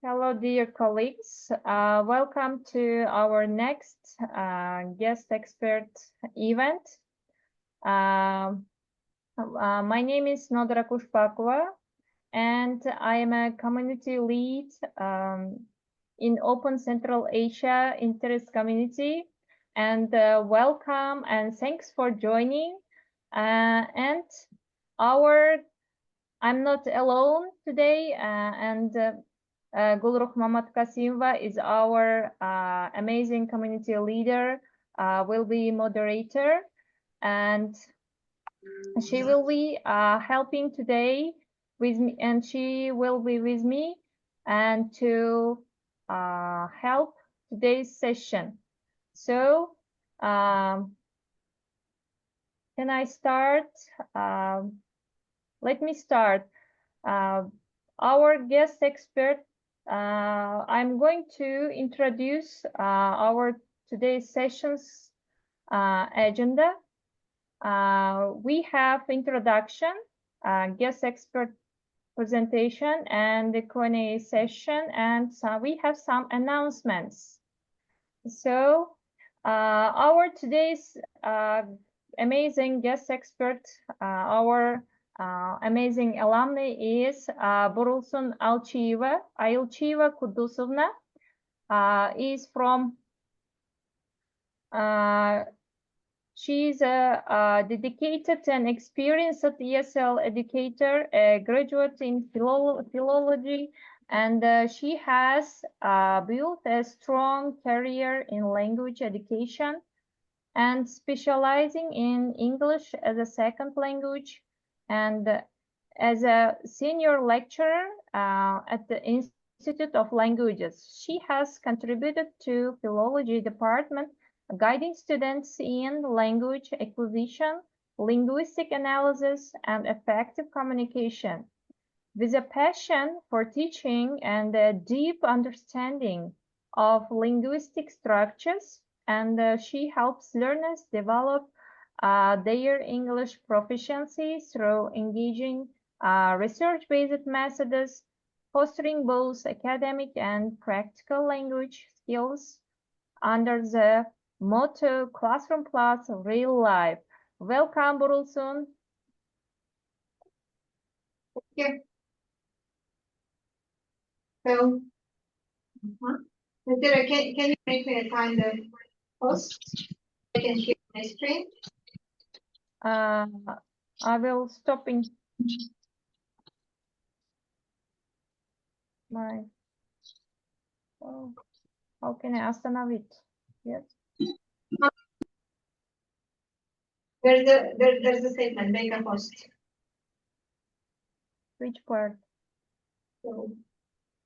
Hello, dear colleagues. Welcome to our next guest expert event. My name is Nodara Kushpakova, and I am a community lead in Open Central Asia Interest Community. And welcome and thanks for joining. And I'm not alone today, Gulruh Mamat Kasimova is our amazing community leader, will be moderator, and she will be helping today with me, and she will be with me and to help today's session. So can I start? Let me start. Our guest expert, I'm going to introduce our today's session's agenda. We have introduction, guest expert presentation, and the Q&A session, and we have some announcements. So our today's amazing guest expert, our amazing alumni is Burulsun Aiylchieva Kudusovna, is from, she's a dedicated and experienced ESL educator, a graduate in philology, and she has built a strong career in language education and specializing in English as a second language, and as a senior lecturer at the Institute of Languages. She has contributed to philology department, guiding students in language acquisition, linguistic analysis, and effective communication. With a passion for teaching and a deep understanding of linguistic structures, and she helps learners develop their English proficiency through engaging research-based methods, fostering both academic and practical language skills under the motto Classroom Plus Real Life. Welcome, Burulsun. Thank you. So, can you make me a kind of post? I can share my screen. I will stop in my. Oh, how can I остановить? Yes. There's a statement. Make a post. Which part? So,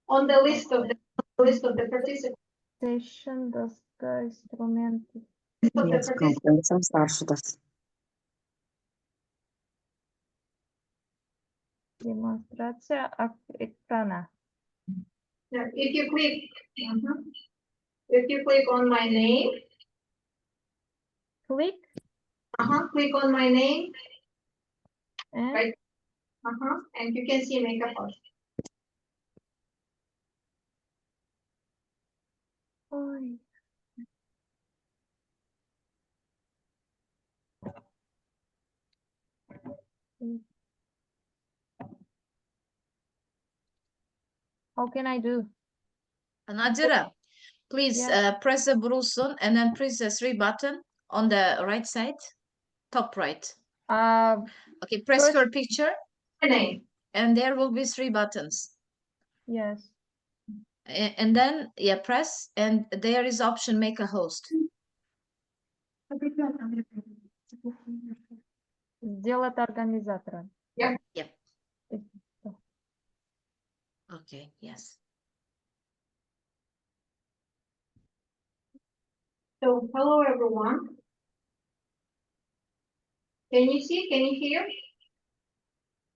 on the list of the participants. Session доска инструменты. Демонстрация экрана. Now, if you click on my name. Click. Click on my name. And right. And you can see make a post. How can I do? Nadira, please press the Burulsun and then press the 3 button on the right side, top right. Okay, press her picture, and there will be 3 buttons. Yes. And then press, and there is option make a host. Сделать организатора. Yeah. Yep. Okay, yes. So, hello everyone. Can you see? Can you hear?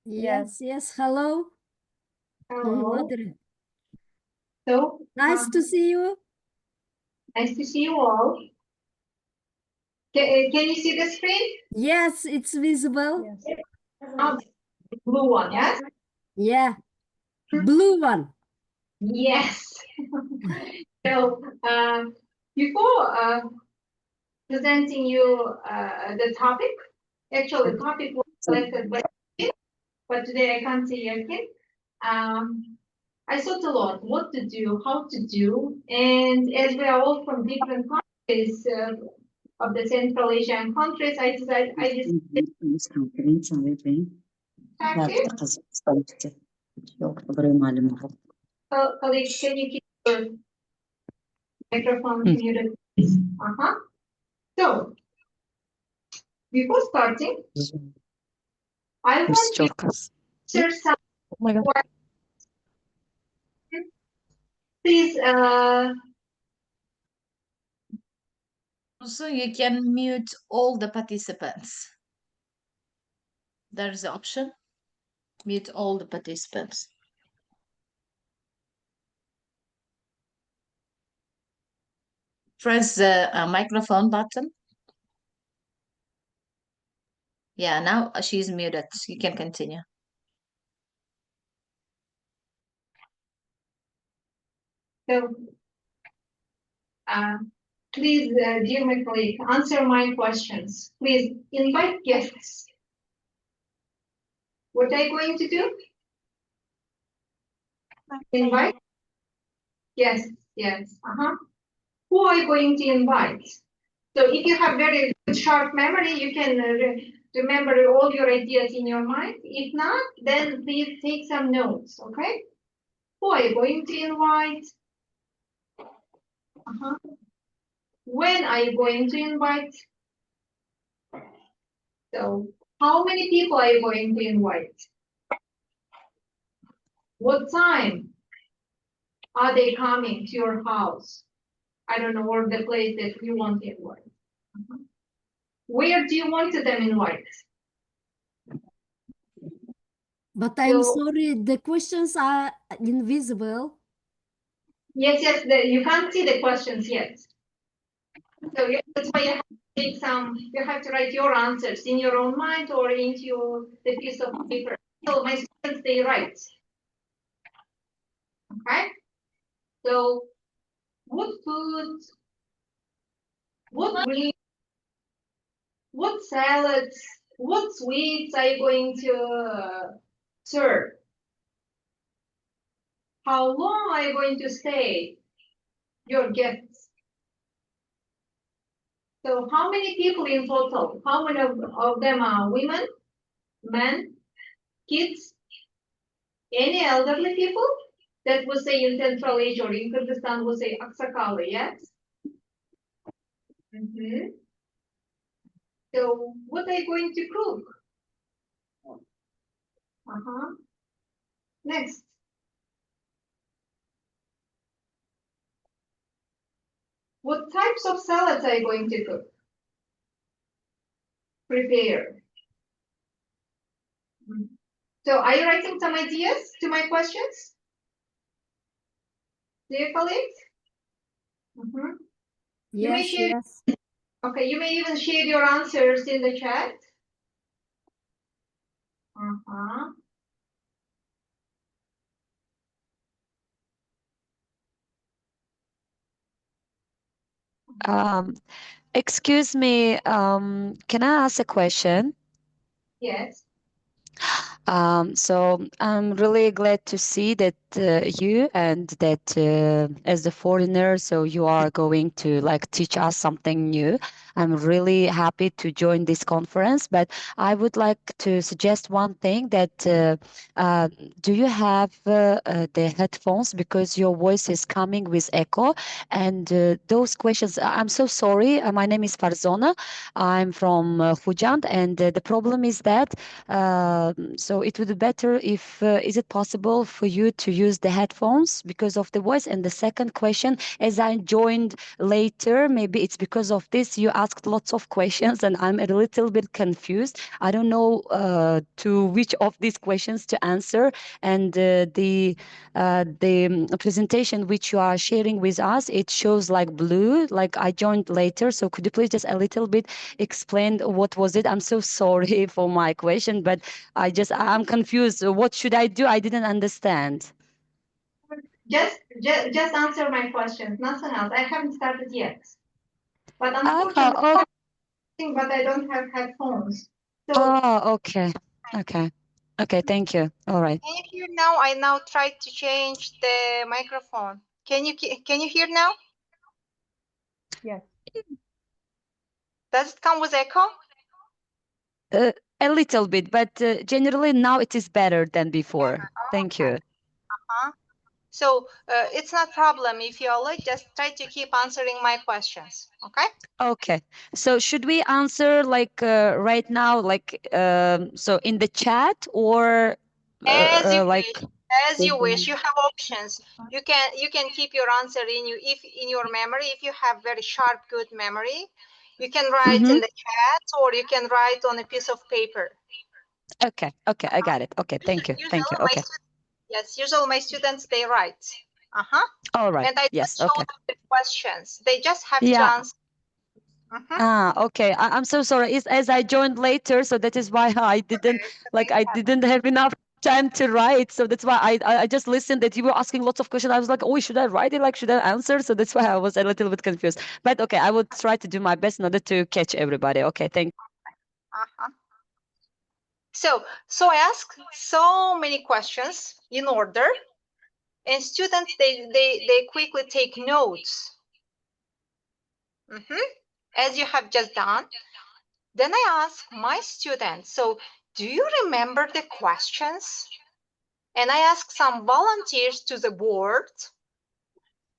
Yes, hello. Hello. Nadira. So, Nice to see you. Nice to see you all. Can you see the screen? Yes, it's visible. Yes. Blue one, yes? Yeah, blue one. Yes. So before presenting you the topic, actually the topic was selected by Yakin, but today I can't see Yakin. I thought a lot what to do, how to do, and as we are all from different countries of the Central Asian countries, I decided colleagues, can you keep your microphone muted, please? So, before starting, I want to share some questions. Please, So you can mute all the participants. There's the option, mute all the participants. Press the microphone button. Yeah, now she's muted. You can continue. so, please, dear my colleague, answer my questions. Please invite guests. What are you going to do? Invite? Yes, yes. Who are you going to invite? So if you have very good sharp memory, you can remember all your ideas in your mind. If not, then please take some notes, okay? Who are you going to invite? When are you going to invite? So how many people are you going to invite? What time are they coming to your house? I don't know, or the place that you want to invite. Where do you want them invite? But I'm sorry, the questions are invisible. Yes, yes, you can't see the questions yet. So that's why you have to take you have to write your answers in your own mind or into the piece of paper. So my students, they write. Okay? So what food, what green, what salads, what sweets are you going to serve? How long are you going to stay? Your guests. So how many people in total? How many of them are women, men, kids, any elderly people? That would say in Central Asia or in Kyrgyzstan would say aksakali, yes? So what are you going to cook? Next. What types of salads are you going to cook? Prepare. So are you writing some ideas to my questions? Dear colleagues? Yes, yes. Okay, you may even share your answers in the chat. Excuse me, can I ask a question? Yes. So I'm really glad to see that you and that as a foreigner, so you are going to like teach us something new. I'm really happy to join this conference, but I would like to suggest one thing that do you have the headphones, because your voice is coming with echo, and those questions, I'm so sorry. My name is Farzona. I'm from Fujand, and the problem is that so it would be better if, is it possible for you to use the headphones because of the voice? And the second question, as I joined later, maybe it's because of this, you asked lots of questions and I'm a little bit confused. I don't know to which of these questions to answer. And the presentation which you are sharing with us, it shows like blue, like I joined later. So could you please just a little bit explain what was it? I'm so sorry for my question, but I'm confused. What should I do? I didn't understand. Just answer my questions, nothing else. I haven't started yet. But Oh, unfortunately, but I don't have headphones. So oh, okay. Okay. Okay, thank you. All right. can you hear now? I now tried to change the microphone. Can you hear now? Yes. Does it come with echo? A little bit, but generally now it is better than before. Thank you. So it's not problem if you're late, just try to keep answering my questions, okay? Okay. So should we answer like right now, like so in the chat or As you like wish, as you wish. You have options. You can keep your answer in your memory. If you have very sharp, good memory, you can write in the chat or you can write on a piece of paper. Okay, okay, I got it. Okay, thank you. Thank you. Okay. Yes, usually my students, they write. All right. And I Yes, don't show okay. them the questions. They just have to Yeah. answer. Okay. I'm so sorry. It's as I joined later, so that is why I didn't I didn't have enough time to write. So that's why I just listened that you were asking lots of questions. I was like, oh, should I write it? Like, should I answer? So that's why I was a little bit confused. But okay, I will try to do my best in order to catch everybody. Okay, thank you. So I ask so many questions in order, and students they quickly take notes. As you have just done. Then I ask my students, so do you remember the questions? And I ask some volunteers to the board,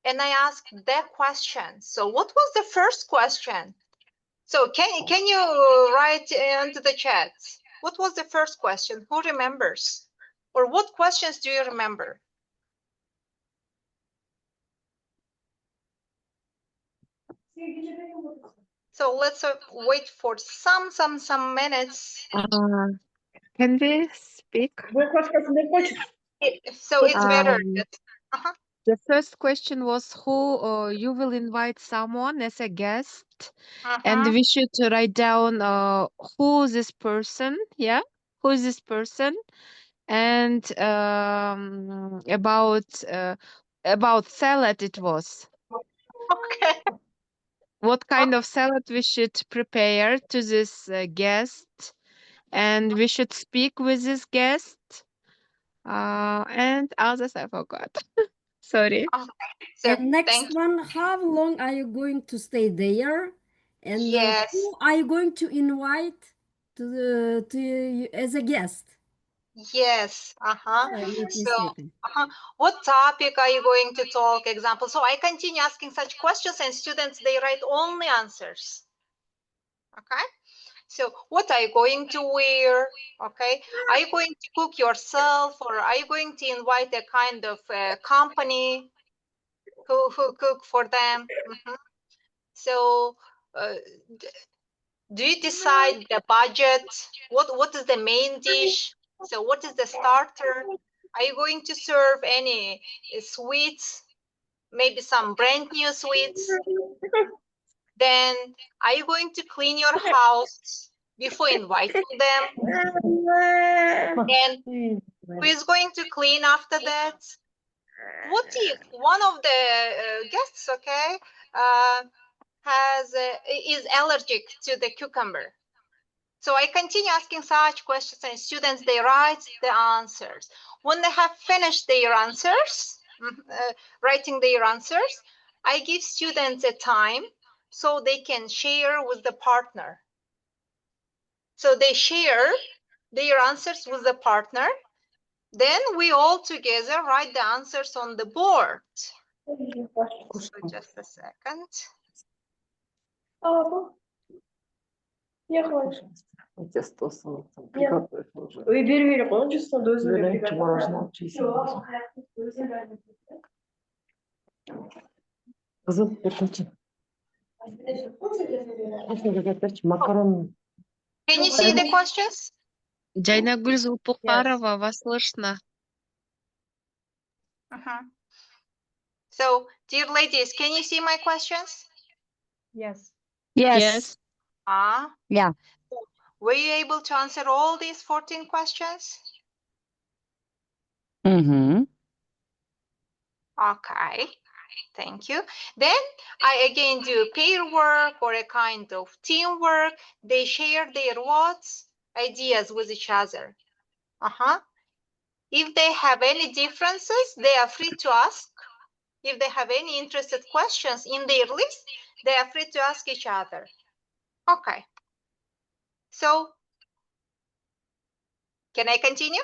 and I ask their questions. So what was the first question? So can you write into the chat? What was the first question? Who remembers? Or what questions do you remember? So let's wait for some minutes. Can we speak? So it's better. The first question was who you will invite someone as a guest, and we should write down who this person, yeah, who is this person, and about salad it was. Okay. What kind of salad we should prepare to this guest, and we should speak with this guest, and others I forgot. Sorry. So And next one, how long are you going to stay there? And yes. who are you going to invite to you as a guest? Yes. Not mistaken. What topic are you going to talk? Example. So I continue asking such questions, and students they write only answers. Okay. So what are you going to wear? Okay. Are you going to cook yourself, or are you going to invite a kind of company who cook for them? So do you decide the budget? What is the main dish? So what is the starter? Are you going to serve any sweets? Maybe some brand new sweets? Then are you going to clean your house before inviting them? And who is going to clean after that? What if one of the guests, okay, is allergic to the cucumber? So I continue asking such questions, and students they write the answers. When they have finished their answers, writing their answers, I give students a time so they can share with the partner. So they share their answers with the partner. Then we all together write the answers on the board. So just a second. Выбери он же творожного макарон. Can you see the questions? Жайнагүл Зулпухарова, вас слышно? So, dear ladies, can you see my questions? Yes. Yes. Yeah. Were you able to answer all these 14 questions? Okay, thank you. Then I again do pair work or a kind of teamwork. They share their what? Ideas with each other. If they have any differences, they are free to ask. If they have any interested questions in their list, they are free to ask each other. Okay. So, can I continue?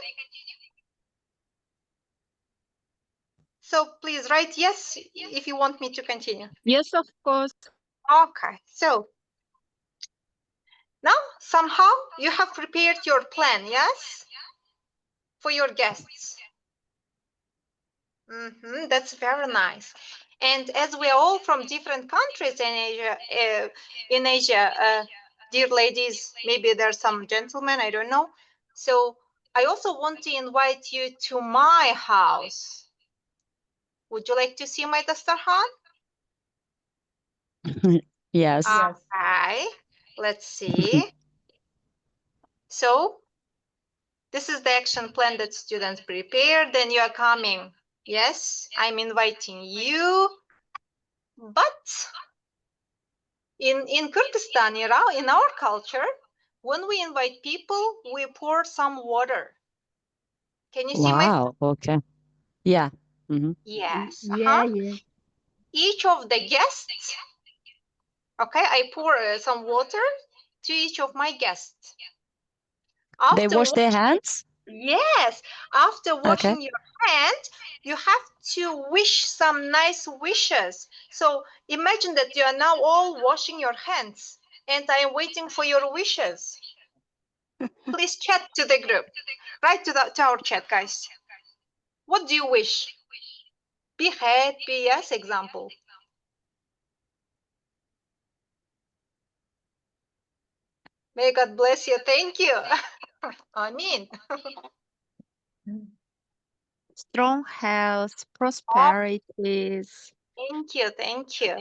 So please write yes if you want me to continue. Yes, of course. Okay. So now somehow you have prepared your plan, yes? For your guests. That's very nice. And as we are all from different countries in Asia, dear ladies, maybe there's some gentlemen, I don't know. So I also want to invite you to my house. Would you like to see my dastarhan? Yes. Okay, let's see. So this is the action plan that students prepare. Then you are coming. Yes, I'm inviting you. But in Kyrgyzstan, in our culture, when we invite people, we pour some water. Can you see my? Wow. Okay. Yeah. Yes. Yeah, yeah. Each of the guests, okay, I pour some water to each of my guests. They wash their hands? Yes. After washing your hand, you have to wish some nice wishes. So imagine that you are now all washing your hands and I am waiting for your wishes. Please chat to the group. Write to our chat, guys. What do you wish? Be happy, yes, example. May God bless you. Thank you. Amen. Strong health, prosperities. Thank you. Thank you.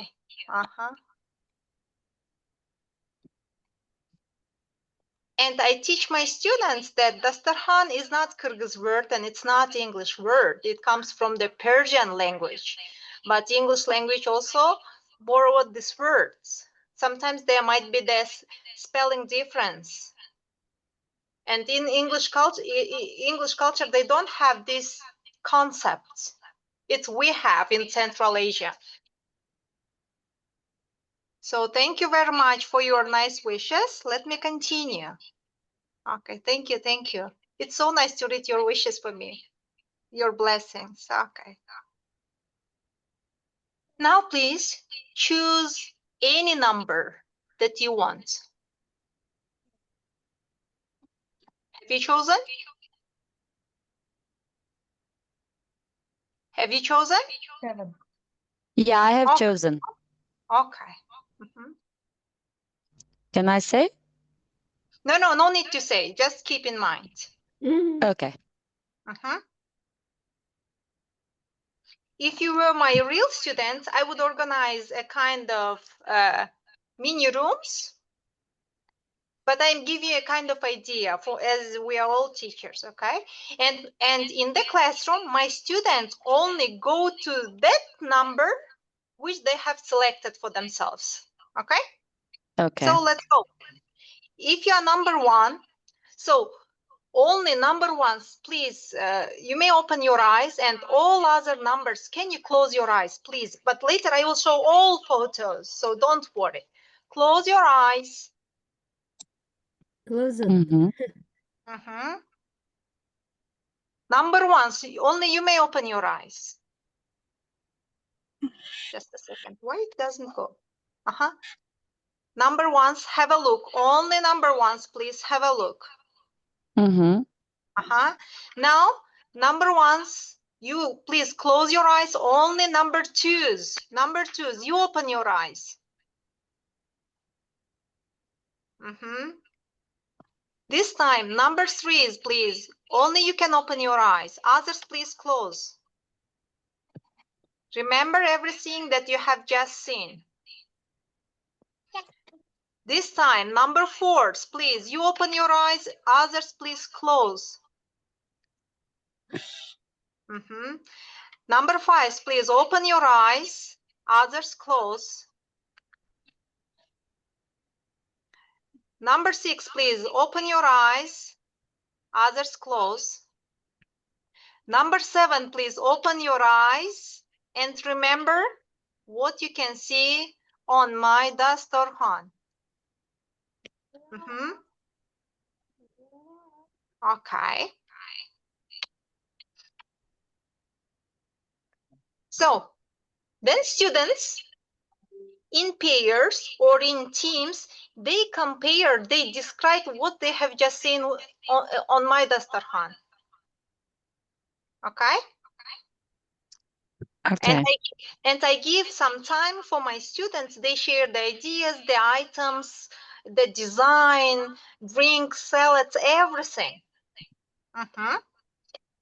And I teach my students that dastarhan is not Kyrgyz word and it's not English word. It comes from the Persian language. But English language also borrowed these words. Sometimes there might be this spelling difference. And in English culture, they don't have this concept. It's we have in Central Asia. So thank you very much for your nice wishes. Let me continue. Okay, thank you, thank you. It's so nice to read your wishes for me, your blessings. Okay. Now, please choose any number that you want. Have you chosen? Have you chosen? 7. Yeah, I have chosen. Okay. Can I say? No need to say. Just keep in mind. Okay. If you were my real student, I would organize a kind of mini rooms. But I'm giving you a kind of idea for as we are all teachers, okay? And in the classroom, my students only go to that number which they have selected for themselves, okay? Okay. So let's go. If you are number 1, so only number ones, please, you may open your eyes and all other numbers, can you close your eyes, please? But later I will show all photos, so don't worry. Close your eyes. Close it. Number ones, only you may open your eyes. Just a second. Why it doesn't go? Number ones, have a look. Only number ones, please have a look. Now, number ones, you please close your eyes. Only number twos. Number twos, you open your eyes. This time, number threes, please. Only you can open your eyes. Others, please close. Remember everything that you have just seen. This time, number fours, please. You open your eyes. Others, please close. Number 5, please open your eyes. Others close. Number 6, please open your eyes. Others close. Number 7, please open your eyes and remember what you can see on my dasturkhan. Okay. So then students in pairs or in teams, they compare, they describe what they have just seen on my dasturkhan. Okay? Okay. And I give some time for my students. They share the ideas, the items, the design, drinks, salads, everything.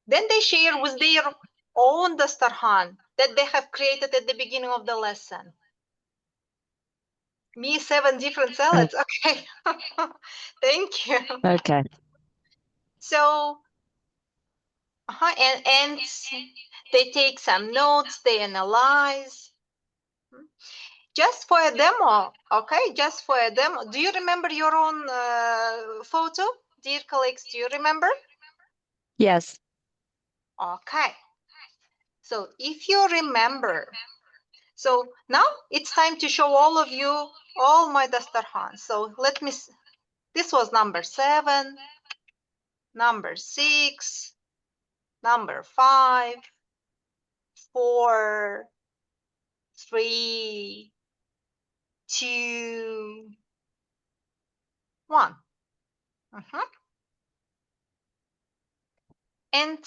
Then they share with their own dasturkhan that they have created at the beginning of the lesson. Me, 7 different salads. Okay. Thank you. Okay. So, and they take some notes, they analyze. Just for a demo, okay? Just for a demo. Do you remember your own photo, dear colleagues? Do you remember? Yes. Okay. So if you remember, so now it's time to show all of you all my dasturkhan. So let me, this was number 7, number 6, number 5, 4, 3, 2, 1. And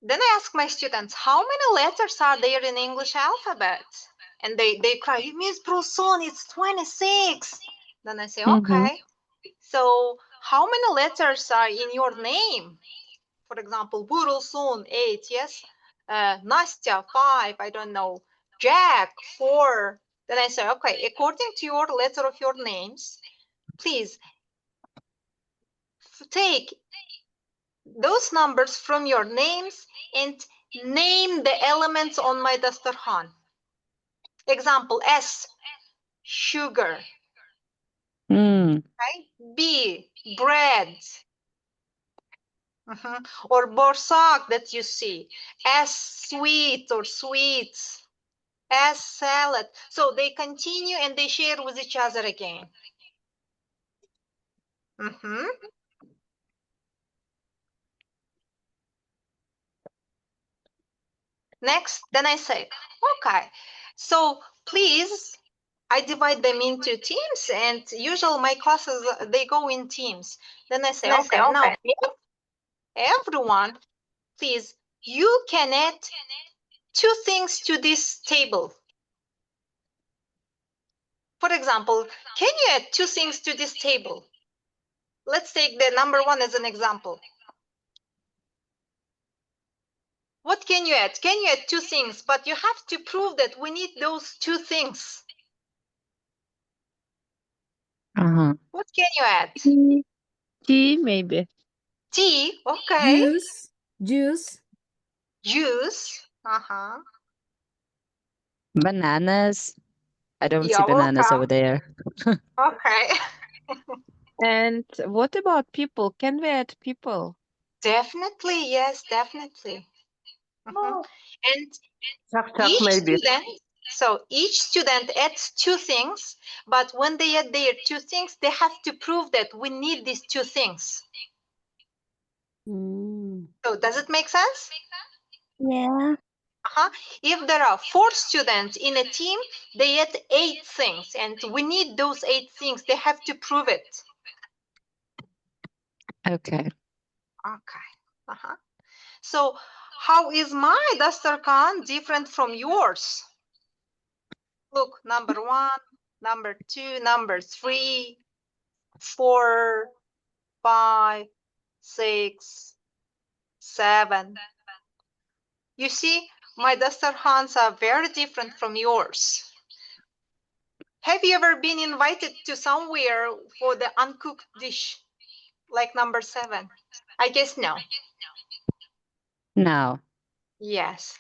then I ask my students, how many letters are there in English alphabet? And they cry, Miss Burulsun, it's 26. Then I say, okay. So how many letters are in your name? For example, Burulsun, 8, yes? Nastya, 5, I don't know. Jack, 4. Then I say, okay, according to your letter of your names, please take those numbers from your names and name the elements on my dasturkhan. Example, S, sugar. Right? B, bread. Or borsak that you see. S, sweet or sweets. S, salad. So they continue and they share with each other again. Next, then I say, okay, so please, I divide them into teams, and usually my classes, they go in teams. Then I say, okay, now everyone, please, you can add 2 things to this table. For example, can you add 2 things to this table? Let's take the number 1 as an example. What can you add? Can you add 2 things? But you have to prove that we need those 2 things. What can you add? Tea, maybe. Tea, okay. Juice. Bananas. I don't see You're bananas over welcome. there. Okay. And what about people? Can we add people? Definitely, yes, definitely. And Chak maybe. each student adds 2 things, but when they add their 2 things, they have to prove that we need these 2 things. So does it make sense? Yeah. If there are 4 students in a team, they add 8 things, and we need those 8 things. They have to prove it. Okay. So how is my dasturkhan different from yours? Look, number 1, number 2, number 3, 4, 5, 6, 7. You see, my dasturkhans are very different from yours. Have you ever been invited to somewhere for the uncooked dish, like number 7? I guess no. No. Yes.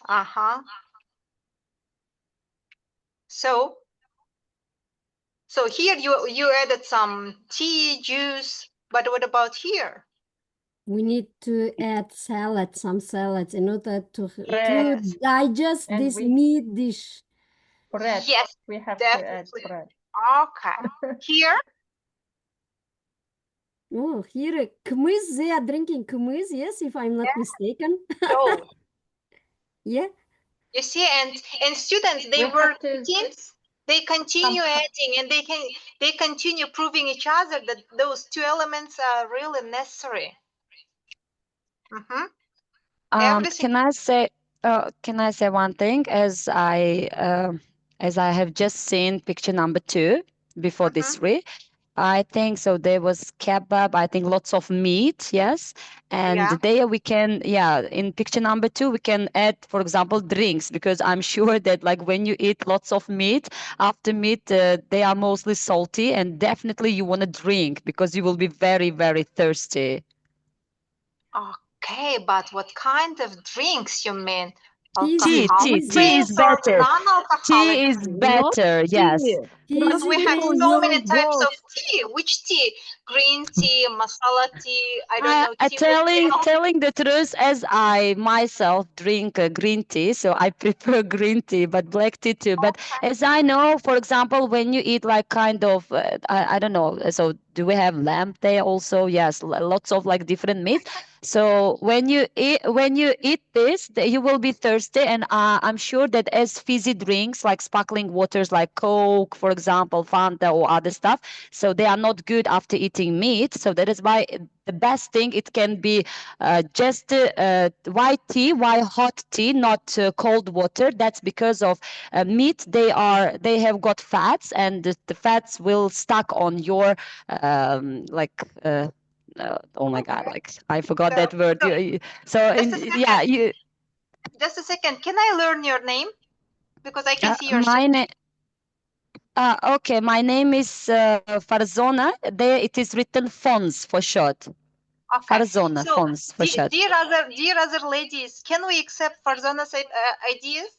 So here you added some tea, juice, but what about here? We need to add salad, some salads in order to Bread. digest And this meat dish. Bread. Yes, We have to add definitely. bread. Okay. Here? Oh, here, kımız, they are drinking kımız, yes, if I'm not mistaken. So, Yeah. you see, and students, they We work have to teams. They continue adding, and they continue proving each other that those two elements are really necessary. Everything. Can I say one thing? As I have just seen picture number 2 before this read, I think so. There was kebab. I think lots of meat. Yes, and there we can, in picture number 2 we can add, for example, drinks, because I'm sure that like when you eat lots of meat, after meat they are mostly salty, and definitely you want to drink because you will be very, very thirsty. Okay, but what kind of drinks you mean? Tea Alcoholic is drinks or better. non-alcoholic Tea is drinks? better. Yes. Because we have so many types of tea. Which tea? Green tea, masala tea, I don't know, tea with milk. Telling the truth, as I myself drink green tea, so I prefer green tea, but black tea too. But as I know, for example, when you eat like kind of, I don't know, so do we have lamb there also? Yes, lots of like different meat. So when you eat this, you will be thirsty, and I'm sure that as fizzy drinks like sparkling waters, like Coke, for example, Fanta or other stuff, so they are not good after eating meat. So that is why the best thing, it can be just white tea, white hot tea, not cold water. That's because of meat. They have got fats, and the fats will stuck on your oh my God, like I forgot that word. Just a second. Can I learn your name? Because I can see your my name. Okay, my name is Farzona. There it is written Fons for short. Okay. Farzona, So, Fons for short. dear other ladies, can we accept Farzona's ideas?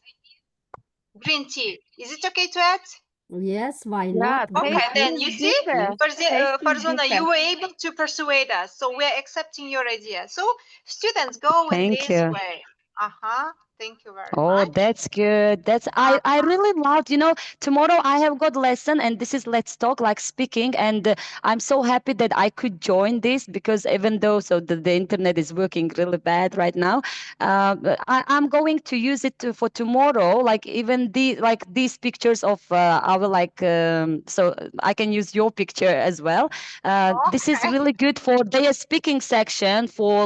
Green tea. Is it okay to add? Yes, why not? Okay, then you see, Farzona, you were able to persuade us, so we're accepting your idea. So, students, go in Thank this you. way. Thank you very Oh, much. that's good. I really loved, tomorrow I have got lesson, and this is Let's Talk, like speaking, and I'm so happy that I could join this, because even though the internet is working really bad right now, I'm going to use it for tomorrow, like even these pictures of our so I can use your picture as well. This is really good for their speaking section, for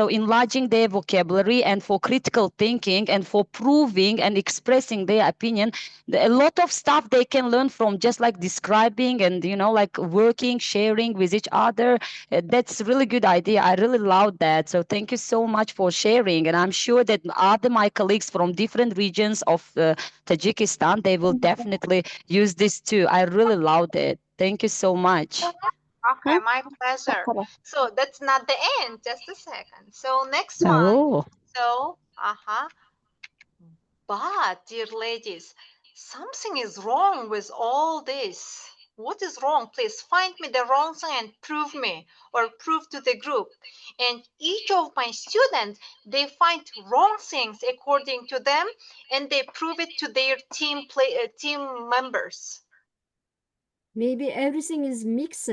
enlarging their vocabulary, and for critical thinking, and for proving and expressing their opinion. A lot of stuff they can learn from just like describing and like working, sharing with each other. That's a really good idea. I really love that. So thank you so much for sharing, and I'm sure that other my colleagues from different regions of Tajikistan, they will definitely use this too. I really loved it. Thank you so much. Okay, my pleasure. So that's not the end. Just a second. So next one. Oh. So, but dear ladies, something is wrong with all this. What is wrong? Please find me the wrong thing and prove me, or prove to the group. And each of my students, they find wrong things according to them, and they prove it to their team members. Maybe everything is mixed.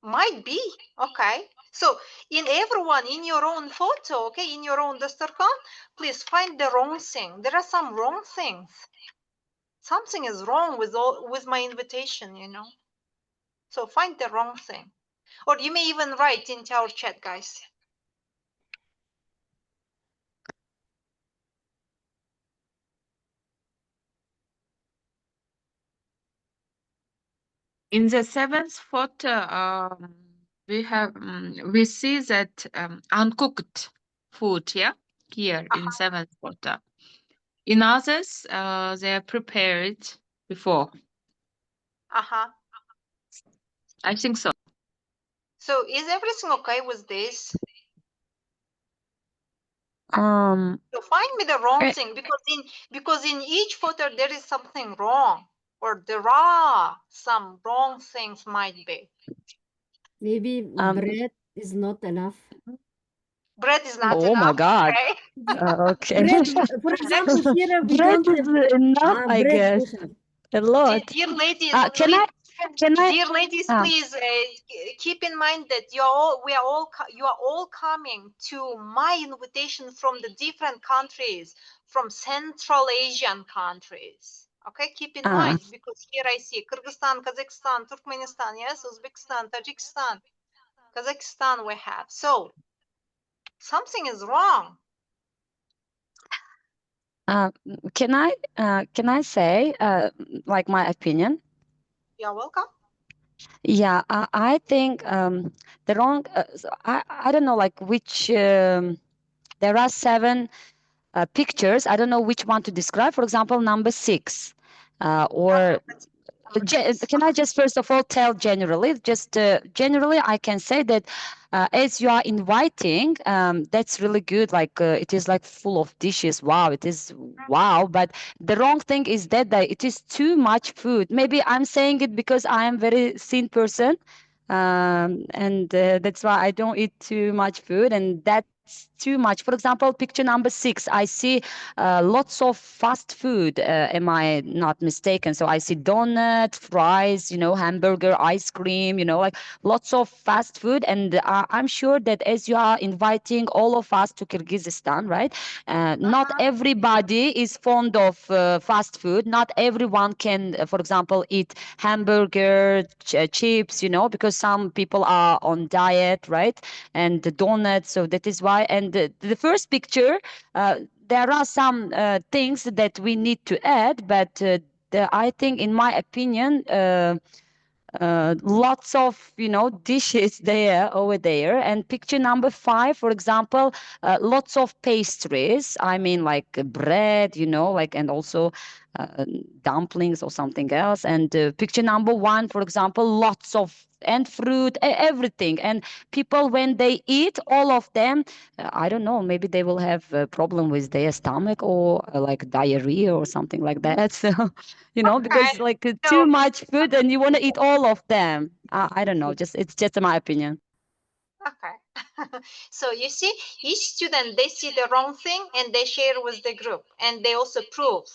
Might be. Okay. So in everyone, in your own photo, okay, in your own dasturkhan, please find the wrong thing. There are some wrong things. Something is wrong with my invitation, So find the wrong thing. Or you may even write into our chat, guys. In the 7th photo, we see that uncooked food, here in 7th photo. In others, they are prepared before. I think so. So is everything okay with this? So find me the wrong thing, because in each photo there is something wrong, or there are some wrong things might be. Maybe bread is not enough. Bread is not Oh enough. my God. Okay. Okay. Bread, for example, here we Bread don't is have enough, I bread guess. we have. A lot. Dear ladies, Can I? dear ladies, please keep in mind that you are all coming to my invitation from the different countries, from Central Asian countries. Okay, keep in mind, because here I see Kyrgyzstan, Kazakhstan, Turkmenistan, yes, Uzbekistan, Tajikistan, Kazakhstan we have. So something is wrong. Can I say like my opinion? You're welcome. Yeah, I think the wrong. I don't know like which. There are 7 pictures. I don't know which one to describe. For example, number 6, or. Can I just first of all tell generally? Just generally, I can say that as you are inviting, that's really good. Like it is like full of dishes. Wow, it is wow. But the wrong thing is that it is too much food. Maybe I'm saying it because I am very thin person, and that's why I don't eat too much food, and that's too much. For example, picture number 6, I see lots of fast food. Am I not mistaken? So I see donut, fries, hamburger, ice cream, like lots of fast food. And I'm sure that as you are inviting all of us to Kyrgyzstan, right? Not everybody is fond of fast food. Not everyone can, for example, eat hamburger, chips, because some people are on diet, right? And the donuts. So that is why. And the first picture, there are some things that we need to add, but I think, in my opinion, lots of dishes there over there. And picture number 5, for example, lots of pastries. I mean, like bread, like, and also dumplings or something else. And picture number 1, for example, lots of and fruit, everything. And people, when they eat all of them, I don't know, maybe they will have a problem with their stomach, or like diarrhea or something like that. So because like too much food and you want to eat all of them. I don't know, it's just my opinion. Okay. So you see, each student, they see the wrong thing and they share with the group, and they also prove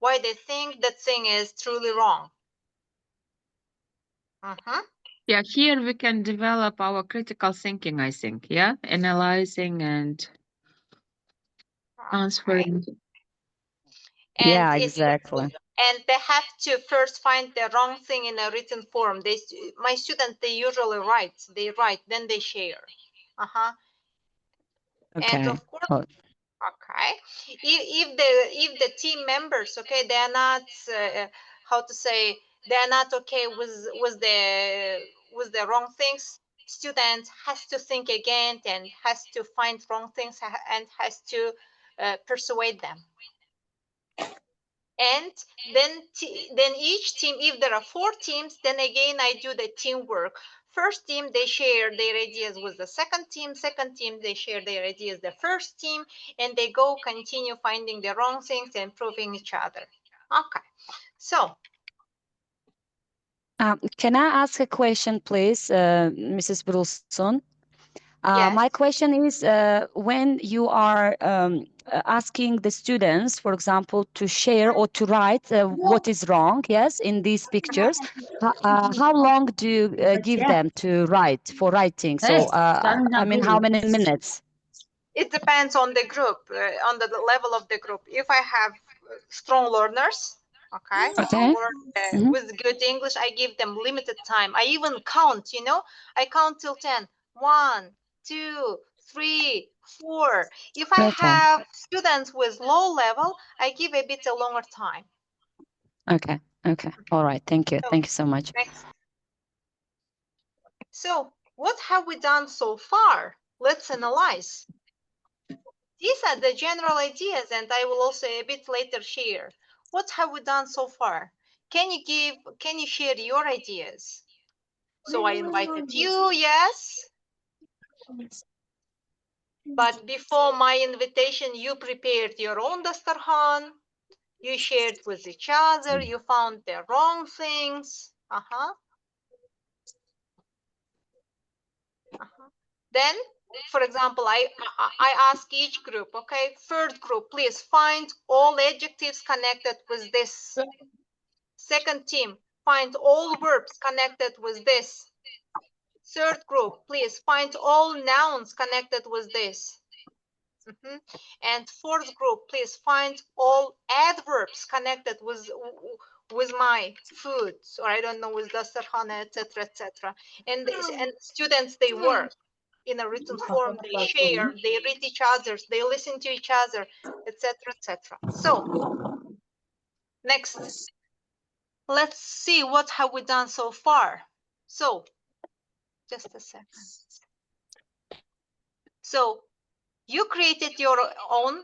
why they think that thing is truly wrong. Yeah, here we can develop our critical thinking, I think. Yeah, analyzing and answering. And yeah, exactly. And they have to first find the wrong thing in a written form. My students, they usually write. They write, then they share. Okay. And of course, okay, if the team members, okay, they are not how to say, they are not okay with the wrong things, student has to think again and has to find wrong things and has to persuade them. And then each team, if there are 4 teams, then again I do the teamwork. First team, they share their ideas with the second team they share their ideas the first team, and they go continue finding the wrong things and proving each other. Okay, so can I ask a question, please, Mrs. Burulsun? yes. My question is, when you are asking the students, for example, to share or to write what is wrong, yes, in these pictures, how long do you give them to write, for writing? So, I mean, how many minutes? It depends on the group, on the level of the group. If I have strong learners, okay, with good English, I give them limited time. I even count, I count till 10. 1, 2, 3, 4. If I have students with low level, I give a bit a longer time. Okay. All right. Thank you. Thank you so much. Next. So what have we done so far? Let's analyze. These are the general ideas, and I will also a bit later share. What have we done so far? Can you share your ideas? So I invited you, yes? But before my invitation, you prepared your own dastarhan. You shared with each other. You found the wrong things. Then, for example, I ask each group, okay, third group, please find all adjectives connected with this. Second team, find all verbs connected with this. Third group, please find all nouns connected with this. And fourth group, please find all adverbs connected with my food, or I don't know, with dastarhan, etc., etc. And students, they work in a written form, they share, they read each other, they listen to each other, etc., etc. So next, let's see what have we done so far. So just a second. So you created your own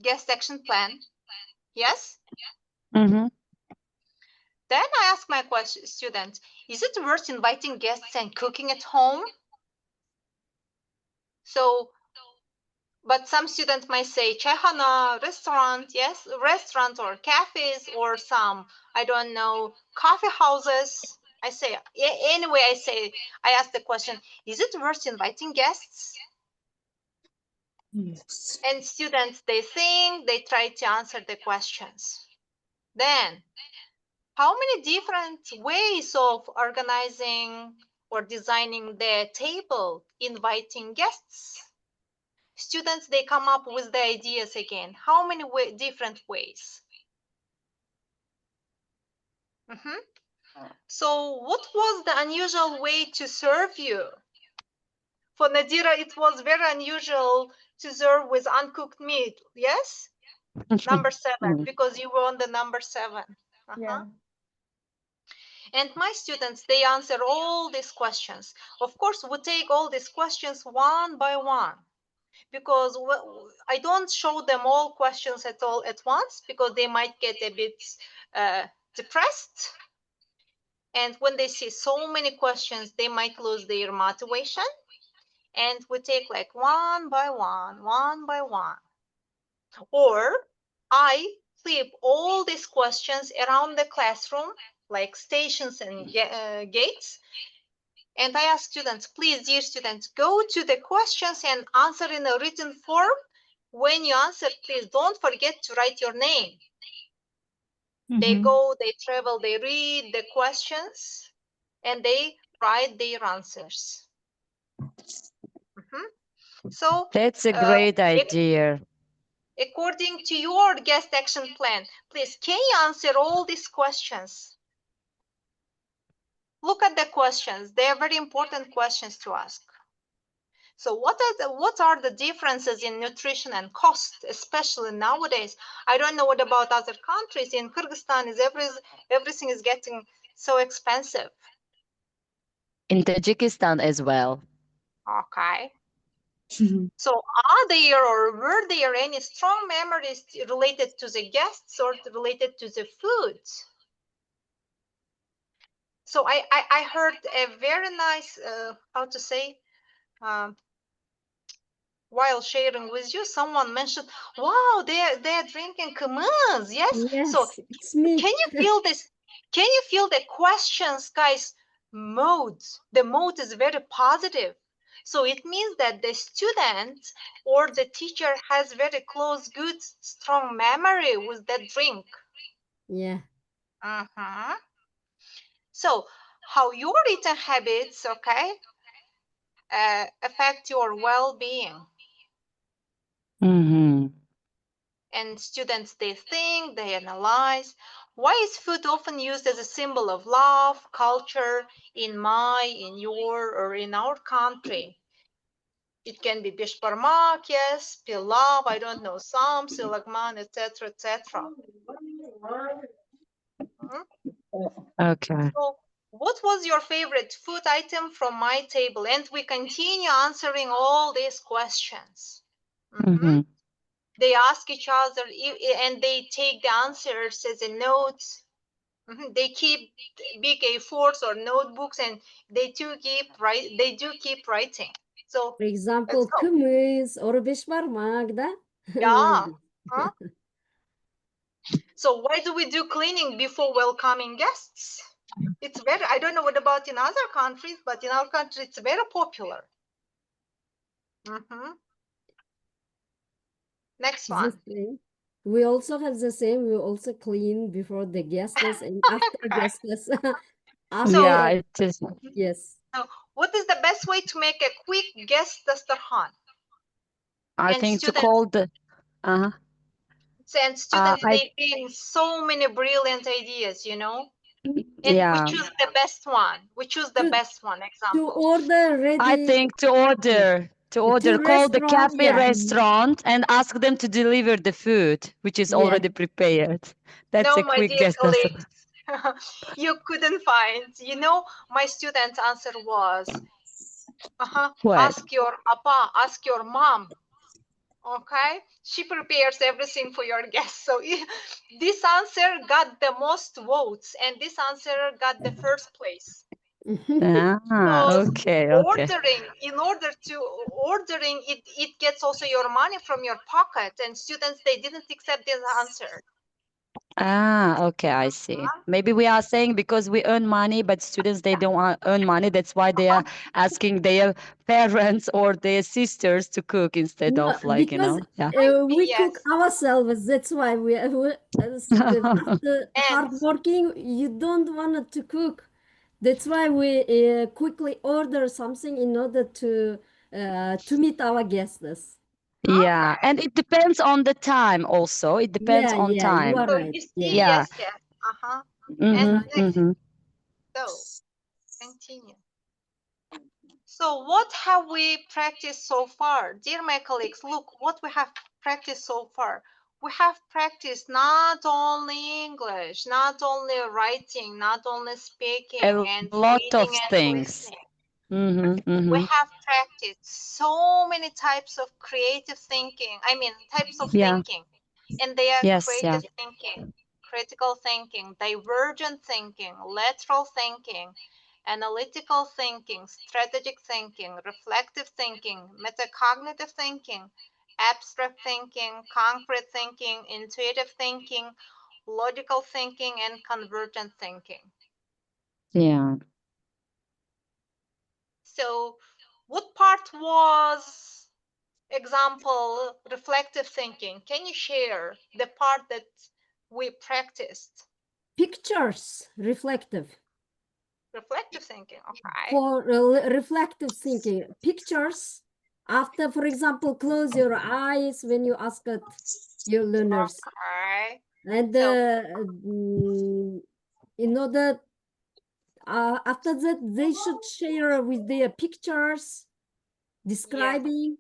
guest action plan, yes? Mm-hmm. Then I ask my students, is it worth inviting guests and cooking at home? So, but some students might say, Chaykhana, restaurant, yes, restaurant or cafes or some, I don't know, coffee houses. I say, anyway, I ask the question, is it worth inviting guests? Yes. And students, they think, they try to answer the questions. Then, how many different ways of organizing or designing the table, inviting guests? Students, they come up with the ideas again. How many different ways? So what was the unusual way to serve you? For Nadira, it was very unusual to serve with uncooked meat, yes? Number 7, because you were on the number 7. Yeah. And my students, they answer all these questions. Of course, we take all these questions one by one, because I don't show them all questions at once, because they might get a bit depressed. And when they see so many questions, they might lose their motivation. And we take like one by one. Or I flip all these questions around the classroom, like stations and gates. And I ask students, please, dear students, go to the questions and answer in a written form. When you answer, please don't forget to write your name. They go, they travel, they read the questions, and they write their answers. So that's a great idea. According to your guest action plan, please, can you answer all these questions? Look at the questions. They are very important questions to ask. So what are the differences in nutrition and cost, especially nowadays? I don't know what about other countries. In Kyrgyzstan, everything is getting so expensive. In Tajikistan as well. Okay. So are there or were there any strong memories related to the guests or related to the food? So I heard a very nice, how to say, while sharing with you, someone mentioned, wow, they're drinking kumaz, yes? Yes, So it's me. can you feel this? Can you feel the questions, guys? The mode is very positive. So it means that the student or the teacher has very close, good, strong memory with that drink. Yeah. So how your eating habits, okay, affect your well-being. And students, they think, they analyze. Why is food often used as a symbol of love, culture in your, or in our country? It can be bishparmak, yes, pilav, I don't know, sam, silagman, etc., etc. Okay. So what was your favorite food item from my table? And we continue answering all these questions. They ask each other and they take the answers as a notes. They keep big A4s or notebooks, and they do keep writing. So, For example, let's go. kımız, or beş parmak da. Yeah. Like Huh? So why do we do cleaning before welcoming guests? It's very, I don't know what about in other countries, but in our country, it's very popular. Next the one. same. We also have the same. We also clean before the guests and after guests. After, Yeah, it is. yes. So what is the best way to make a quick guest dasturkhan? I And think to students, call the and students, I they bring so many brilliant ideas, you know? And yeah. we choose the best one. We choose the To- best one, To example. order ready. I think to order call the restaurant, cafe yeah. restaurant and ask them to deliver the food which is Yeah. already prepared. That's No, a my quick dear guess. colleagues, you couldn't find. You know, my student's answer was, What? ask your appa, ask your mom. Okay, she prepares everything for your guests. So this answer got the most votes, and this answer got the first place. Okay. Ordering, in order to ordering, it gets also your money from your pocket, and students, they didn't accept this answer. Okay, I see. Maybe we are saying because we earn money, but students, they don't earn money. That's why they are asking their parents or their sisters to cook instead of like, you because know. we Yes. cook ourselves. That's why we after hard working, you don't want to cook. That's why we quickly order something in order to meet our guests. Yeah, Okay. and it depends on the time also. It depends on You time. are So right. you see, Yeah. yes. And next, Mm-hmm. so continue. So what have we practiced so far? Dear my colleagues, look what we have practiced so far. We have practiced not only English, not only writing, not only speaking, and lot reading of and things. listening. We have practiced so many types of creative thinking. I mean, types of Yeah. thinking. And they are Yes, creative thinking, critical thinking, divergent thinking, lateral thinking, analytical thinking, strategic thinking, reflective thinking, metacognitive thinking, abstract thinking, concrete thinking, intuitive thinking, logical thinking, and convergent thinking. Yeah. So what part was, example, reflective thinking? Can you share the part that we practiced? Pictures, reflective. Reflective thinking, okay. For reflective thinking, pictures. After, for example, close your eyes when you ask it, your learners. Okay. And in order, after that, they should share with their pictures, describing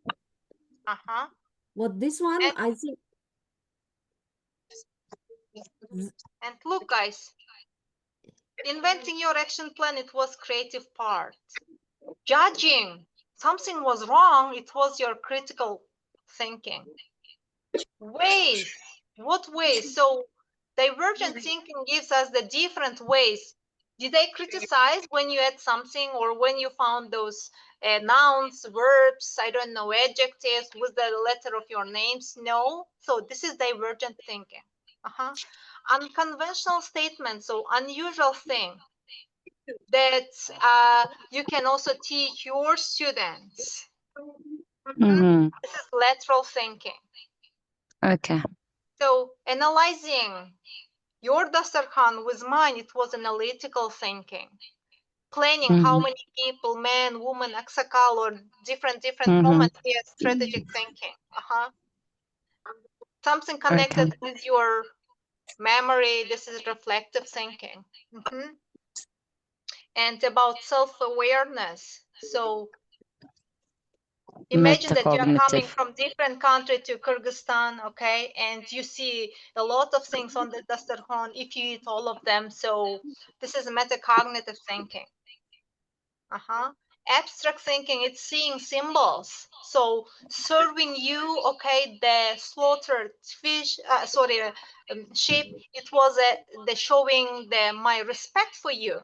what this one, and, I think. And look, guys, inventing your action plan, it was creative part. Judging something was wrong, it was your critical thinking. Ways, what ways? So divergent thinking gives us the different ways. Did they criticize when you had something, or when you found those nouns, verbs, I don't know, adjectives with the letter of your names? No. So this is divergent thinking. Unconventional statements, so unusual thing that you can also teach your students. This is lateral thinking. Okay. So analyzing your dasturkhan with mine, it was analytical thinking. Planning how many people, men, women, aksakal, or different moments here, strategic thinking. Something connected with your memory, this is reflective thinking. And about self-awareness. So imagine that you are coming from different country to Kyrgyzstan, okay, and you see a lot of things on the dasturkhan if you eat all of them. So this is metacognitive thinking. Abstract thinking, it's seeing symbols. So serving you, okay, the slaughtered fish, sheep, it was the showing my respect for you.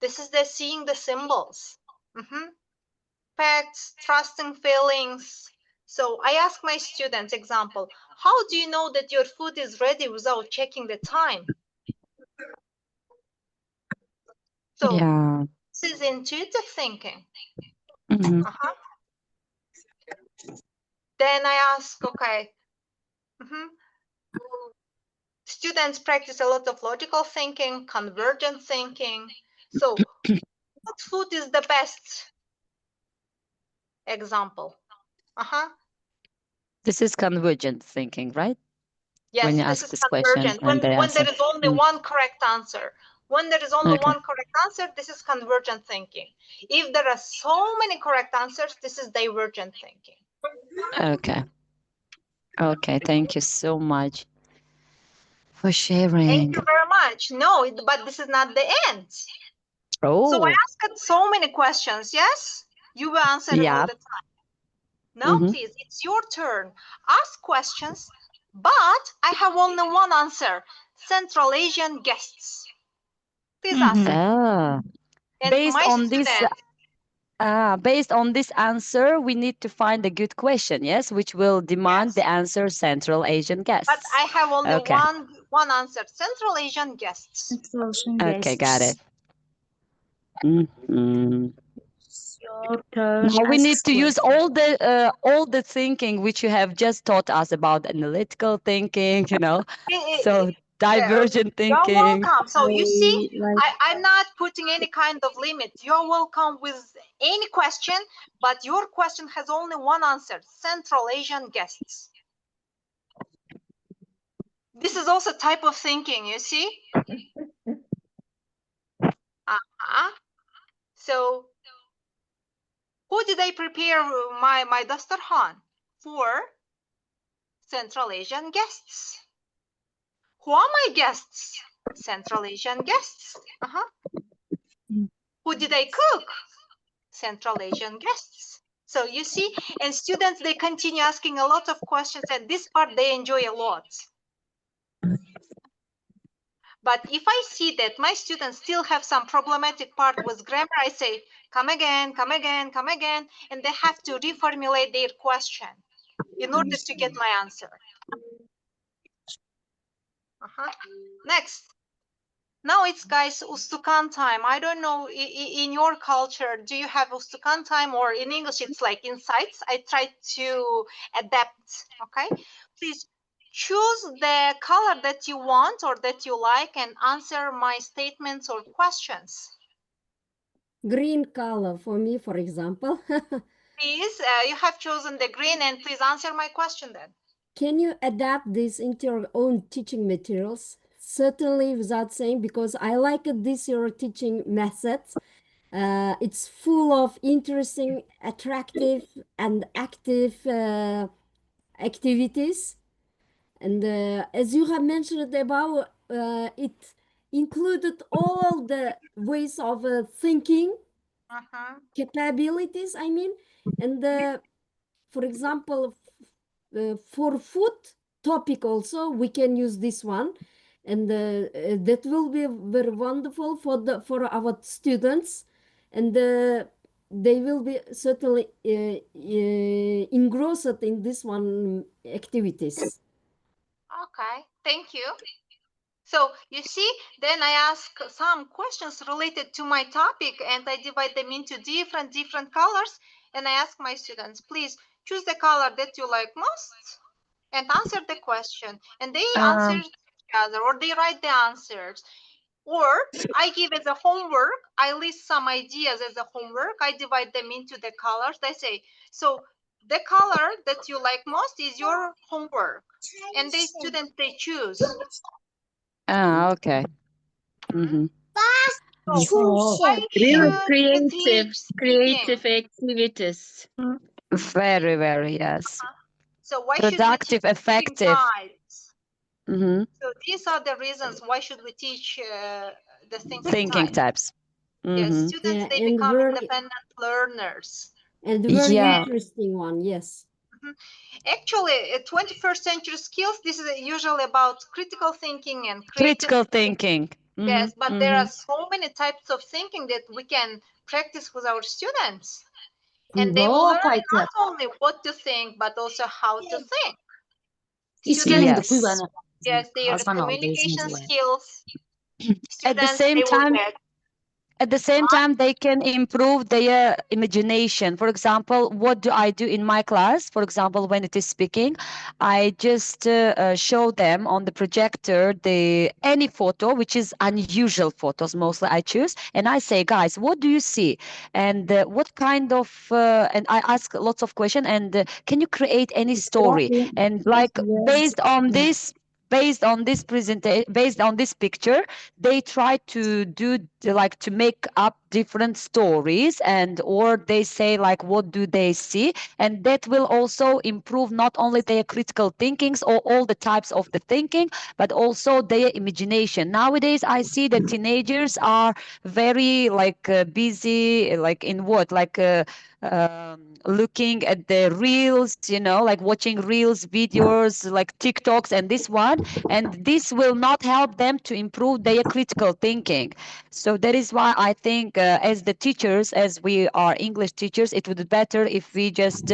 This is the seeing the symbols. facts, trusting feelings. So I ask my students, example, how do you know that your food is ready without checking the time? So Yeah. this is intuitive thinking. Then I ask, okay, students practice a lot of logical thinking, convergent thinking. So what food is the best example? This is convergent thinking, right? Yes, when you this ask is this question convergent. and they When there answer. is only one correct answer. When there is only Okay. one correct answer, this is convergent thinking. If there are so many correct answers, this is divergent thinking. Okay. Okay, thank you so much for sharing. Thank you very much. No, but this is not the end. Oh. So I asked so many questions, yes? You were answering all the time. Now, please, it's your turn. Ask questions, but I have only one answer. Central Asian guests. Please answer. And Based my on students, based on this answer, we need to find a good question, yes, which will demand the answer Central Asian guests. but I have only one answer. Central Asian guests. Okay, got it. Now we need to use all the thinking which you have just taught us about analytical thinking, you know. So divergent thinking. You're welcome. So you see, I'm not putting any kind of limit. You're welcome with any question, but your question has only one answer. Central Asian guests. This is also type of thinking, you see? So who did I prepare my dasturkhan for? Central Asian guests. Who are my guests? Central Asian guests. Who did I cook? Central Asian guests. So you see, and students, they continue asking a lot of questions, and this part they enjoy a lot. But if I see that my students still have some problematic part with grammar, I say, come again, come again, come again, and they have to reformulate their question in order to get my answer. Next. Now it's, guys, Ustukan time. I don't know, in your culture, do you have Ustukan time, or in English it's like insights? I try to adapt, okay? Please choose the color that you want or that you like and answer my statements or questions. Green color for me, for example. Please, you have chosen the green, and please answer my question then. Can you adapt this into your own teaching materials? Certainly, without saying, because I like this your teaching methods. It's full of interesting, attractive, and active activities. And as you have mentioned above, it included all the ways of thinking, capabilities, I mean. And for example, for food topic also, we can use this one. And that will be very wonderful for our students. And they will be certainly engrossed in this one activities. Okay, thank you. So you see, then I ask some questions related to my topic, and I divide them into different colors, and I ask my students, please choose the color that you like most and answer the question. And they answer each other, or they write the answers. Or I give as a homework, I list some ideas as a homework, I divide them into the colors. I say, so the color that you like most is your homework. And the students, they choose. Okay. Really creative activities. Very, very, yes. So why Productive, should we effective. So these are the reasons why should we teach the thinking types. Yes, students, they become independent learners. And very interesting one, yes. Actually, 21st century skills, this is usually about critical thinking and critical thinking. Yes, but there are so many types of thinking that we can practice with our students. And they will learn not only what to think, but also how to think. Yes. Yes, their communication skills. At the Students, same they will time, get they can improve their imagination. For example, what do I do in my class? For example, when it is speaking, I just show them on the projector any photo, which is unusual photos, mostly I choose. And I say, guys, what do you see? And what kind of, and I ask lots of questions, and can you create any story? And like based on this, based on this presentation, based on this picture, they try to do like to make up different stories, and or they say like what do they see, and that will also improve not only their critical thinkings or all the types of the thinking, but also their imagination. Nowadays I see that teenagers are very like busy, like in what, like looking at the reels, you know, like watching reels, videos, like TikToks and this one, and this will not help them to improve their critical thinking. So that is why I think as the teachers, as we are English teachers, it would be better if we just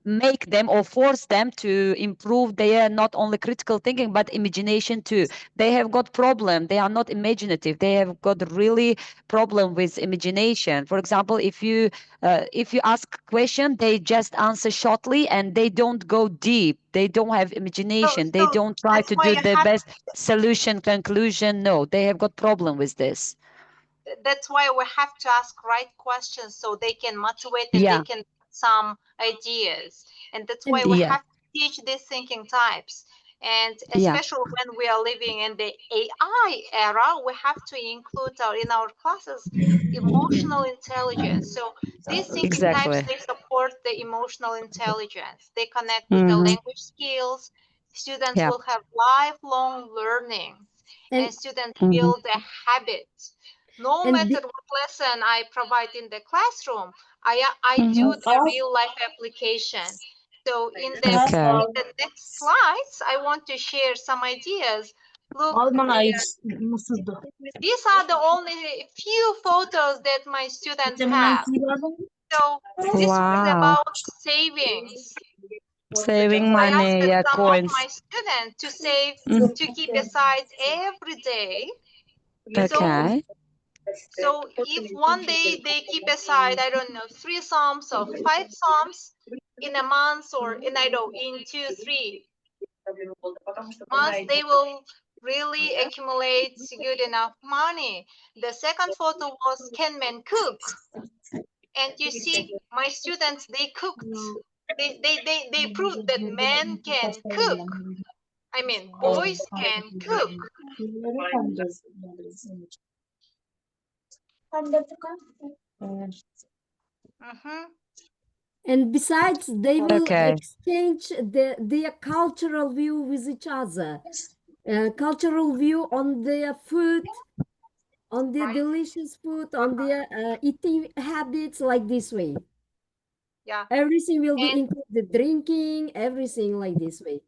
make them or force them to improve their not only critical thinking but imagination too. They have got problem, they are not imaginative, they have got really problem with imagination. For example, if you ask question, they just answer shortly and they don't go deep, they don't have imagination, they don't try to do the best solution conclusion. No, they have got problem with this. That's why we have to ask right questions so they can motivate and they can some ideas. And that's why we have to teach these thinking types. And especially when we are living in the AI era, we have to include in our classes emotional intelligence. So these thinking types, they support the emotional intelligence. They connect with the language skills. Students will have lifelong learning, and students build a habit. No matter what lesson I provide in the classroom, I do the real life application. So in the next slides, I want to share some ideas. Look, these are the only few photos that my students have. So this is about savings. Saving money, I asked some of coins. my students to save, to keep aside every day. Okay. So if one day they keep aside, I don't know, 3 psalms or 5 psalms in a month, or in, I don't know, in 2, 3 months, they will really accumulate good enough money. The second photo was, can men cook? And you see, my students, they cooked. They proved that men can cook. I mean, boys can cook. And besides, they will exchange their cultural view with each other, cultural view on their food, on their delicious food, on their eating habits, like this way. Yeah. Everything will be included, drinking, everything like this way.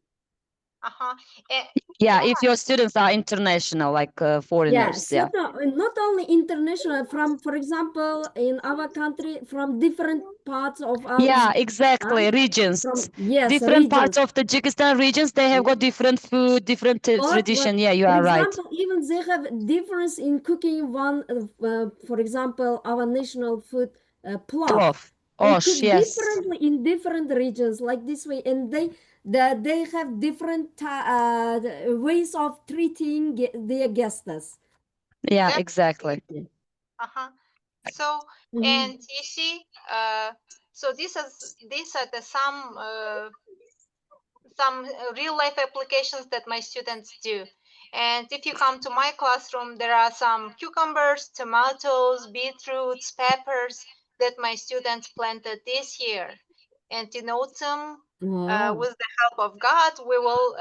Yeah, if your students are international, like foreigners. Yes, not only international, from, for example, in our country, from different parts of our regions. Different regions. parts of the Kyrgyzstan regions, they have got different food, different tradition. Yeah, you are right. For example, even they have difference in cooking. One, for example, our national food, plov. They cook differently in different regions, like this way, and they have different ways of treating their guests. Yeah, exactly. So, and you see, so these are the some real life applications that my students do. And if you come to my classroom, there are some cucumbers, tomatoes, beetroots, peppers that my students planted this year. And in autumn, with the help of God, we will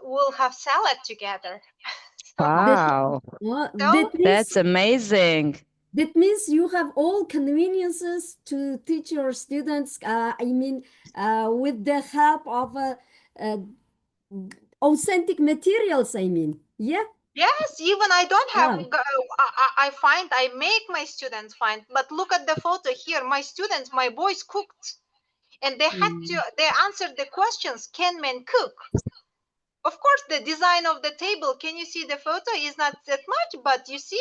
we'll have salad together. Wow, that's amazing. That means you have all conveniences to teach your students. I mean, with the help of authentic materials. I mean, yeah. Yes, even I don't have, I make my students find, but look at the photo here. My students, my boys cooked, and they answered the questions, can men cook? Of course, the design of the table, can you see the photo? Is not that much, but you see,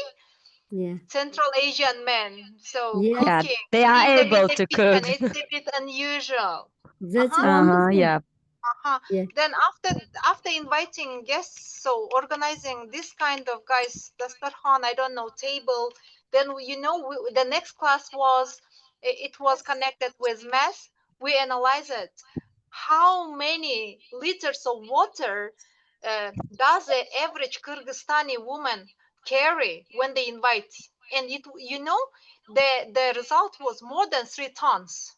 Central Asian men. So Yeah, cooking they are in able the to kitchen, cook. it's a bit unusual. That's wonderful. Yeah. Yeah. Then after inviting guests, so organizing this kind of guys, dastarkhan, I don't know, table. Then the next class was, it was connected with math. We analyzed it. How many liters of water does the average Kyrgyzstani woman carry when they invite? And the result was more than 3 tons.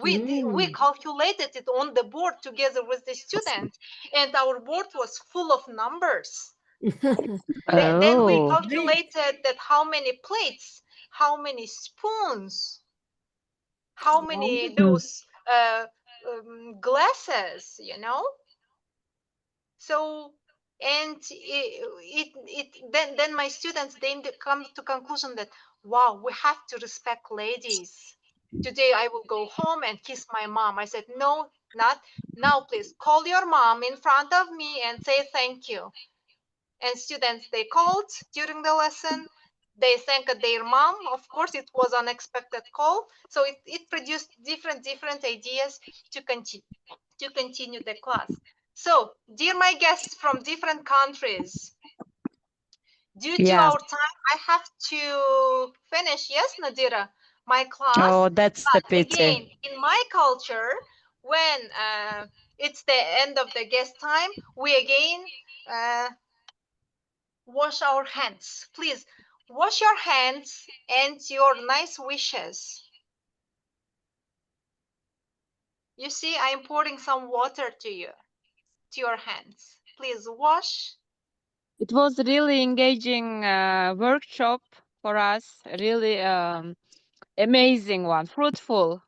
We calculated it on the board together with the students, and our board was full of numbers. Then we calculated that how many plates, how many spoons, how many those glasses, So, and then my students then come to conclusion that, wow, we have to respect ladies. Today I will go home and kiss my mom. I said, no, not now. Please call your mom in front of me and say thank you. And students, they called during the lesson. They thanked their mom. Of course, it was unexpected call, so it produced different ideas to continue the class. So, dear my guests from different countries, due to our time, I have to finish, yes, Nadira, my class. Oh, that's the But pity. again, in my culture, when it's the end of the guest time, we again wash our hands. Please, wash your hands and your nice wishes. You see, I'm pouring some water to your hands. Please wash. It was really engaging workshop for us. Really amazing one. Fruitful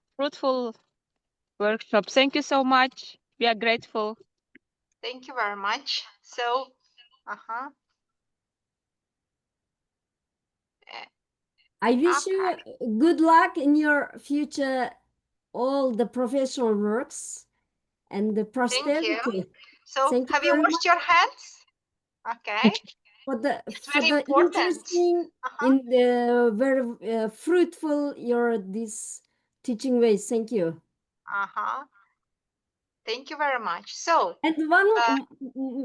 workshop. Thank you so much. We are grateful. Thank you very much. So, I wish you good luck in your future, all the professional works and the prosperity. Thank you. So, have you washed your hands? Okay. For the important. interesting in the very fruitful this teaching ways. Thank you. Thank you very much. So, and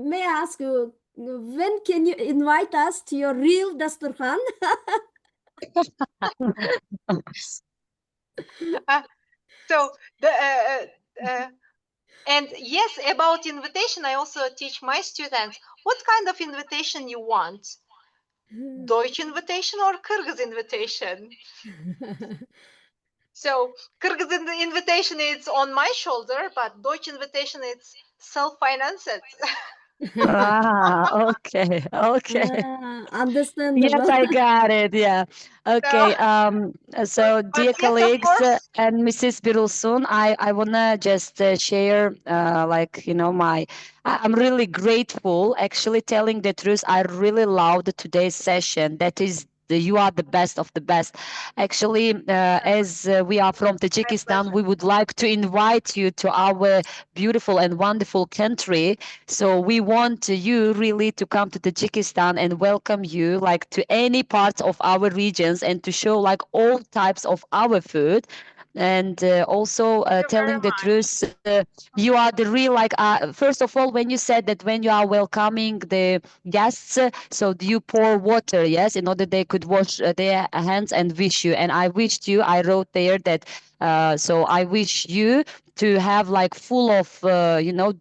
may I ask you, when can you invite us to your real dasturkhan? So and yes, about invitation, I also teach my students what kind of invitation you want. Deutsch invitation or Kyrgyz invitation? So Kyrgyz invitation is on my shoulder, but Deutsch invitation is self-financed. Okay. Understandable. Yes, I got it. Yeah. Okay. So dear colleagues and Mrs. Burulsun, I wanna just share I'm really grateful. Actually, telling the truth, I really loved today's session. That is, you are the best of the best. Actually, as we are from Tajikistan, we would like to invite you to our beautiful and wonderful country. So we want you really to come to Tajikistan and welcome you like to any parts of our regions and to show like all types of our food. And also telling the truth, you are the real first of all, when you said that when you are welcoming the guests, so do you pour water, yes, in order they could wash their hands and wish you. And I wished you, I wrote there that so I wish you to have like full of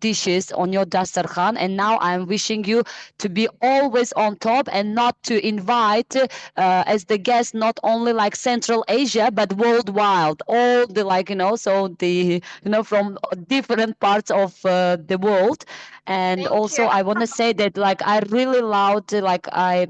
dishes on your dastarkhan, and now I'm wishing you to be always on top and not to invite as the guest not only like Central Asia but worldwide, all the so the from different parts of the world. And Thank also you. I want to say that like I really loved like I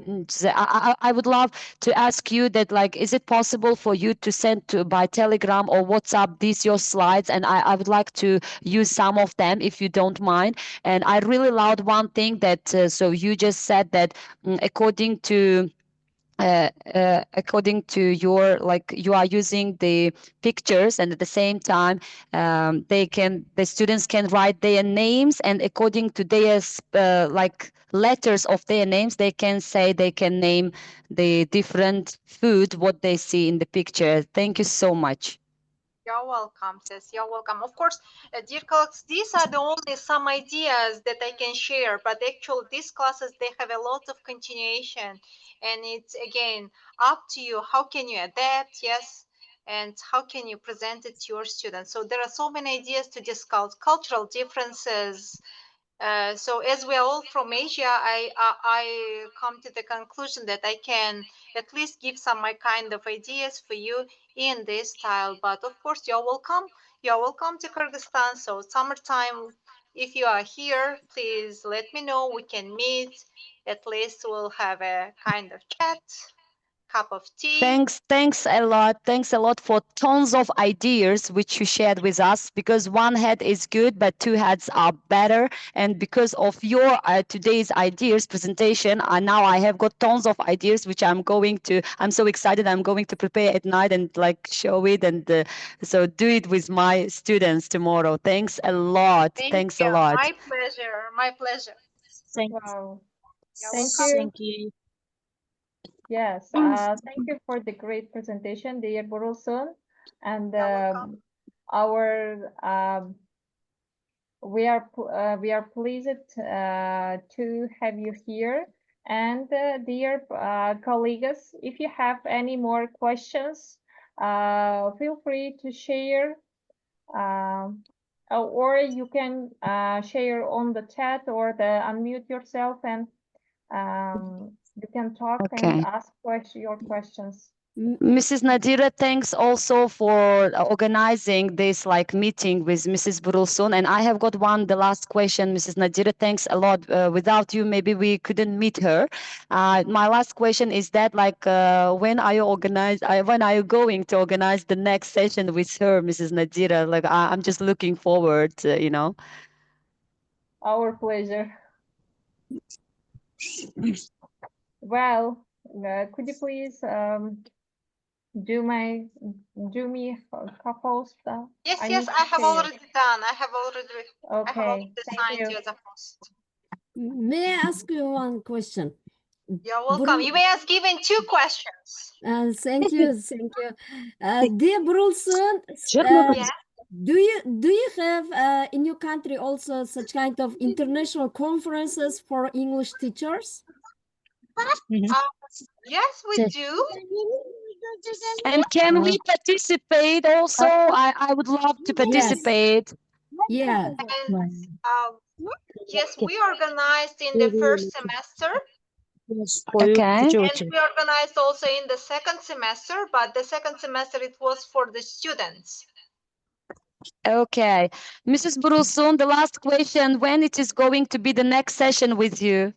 would love to ask you that like is it possible for you to send to by Telegram or WhatsApp these your slides, and I would like to use some of them if you don't mind. And I really loved one thing that so you just said that according to your like you are using the pictures, and at the same time the students can write their names, and according to their like letters of their names they can name the different food what they see in the picture. Thank you so much. You're welcome, sis. You're welcome. Of course, dear colleagues, these are the only some ideas that I can share, but actually these classes, they have a lot of continuation, and it's again up to you. How can you adapt? Yes. And how can you present it to your students? So there are so many ideas to discuss, cultural differences. So as we are all from Asia, I come to the conclusion that I can at least give some my kind of ideas for you in this style. But of course, you're welcome. You're welcome to Kyrgyzstan. So summertime, if you are here, please let me know. We can meet. At least we'll have a kind of chat, cup of tea. Thanks a lot for tons of ideas which you shared with us, because one head is good but two heads are better. And because of your today's ideas presentation, now I have got tons of ideas which I'm so excited, I'm going to prepare at night and like show it, and so do it with my students tomorrow. Thanks a lot. Thanks a lot. My pleasure. My pleasure. Wow. You're Thank welcome. you. Thank you. Yes, thank you for the great presentation, dear Burulsun. And our we are pleased to have you here. And dear colleagues, if you have any more questions, feel free to share, or you can share on the chat or unmute yourself, and you can talk and ask your questions. Mrs. Nadira, thanks also for organizing this like meeting with Mrs. Burulsun. And I have got the last question, Mrs. Nadira. Thanks a lot. Without you, maybe we couldn't meet her. My last question is that like when are you going to organize the next session with her, Mrs. Nadira? Like I'm just looking forward, Our pleasure. Well, could you please do me co-host? Yes, I have already done. I have already Thank you. you as a host. May I ask you one question? You're welcome. You may ask even 2 questions. Thank you. Dear Burulsun, do you have in your country also such kind of international conferences for English teachers? Yes, we do. And can we participate also? I would love to participate. Yeah. And, yes, we organized in the first semester. Okay. And we organized also in the second semester, but the second semester it was for the students. Okay. Mrs. Burulsun, the last question, when it is going to be the next session with you?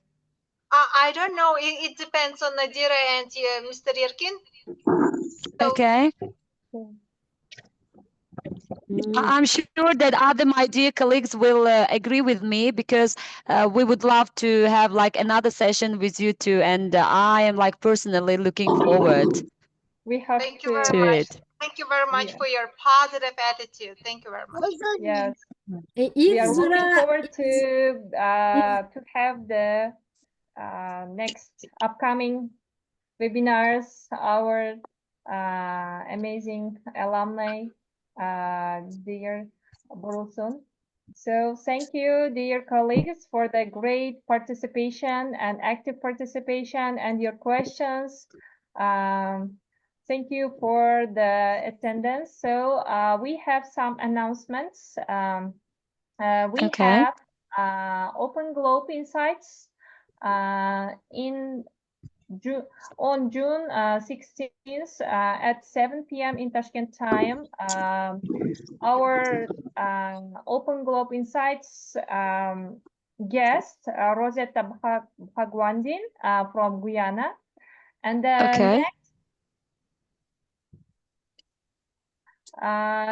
I don't know. It depends on Nadira and Mr. Yerkin. Okay. I'm sure that my dear colleagues will agree with me, because we would love to have like another session with you too, and I am like personally looking forward. Thank you very much. Thank you very much for your positive attitude. Thank you very much. Yes. We are looking forward to have the next upcoming webinars, our amazing alumni, dear Burulsun. So thank you, dear colleagues, for the great participation and active participation and your questions. Thank you for the attendance. So we have some announcements. We have Open Globe Insights on June 16th at 7 p.m. in Tashkent time. Our Open Globe Insights guest, Rosetta Bhagwandin from Guyana. And Okay.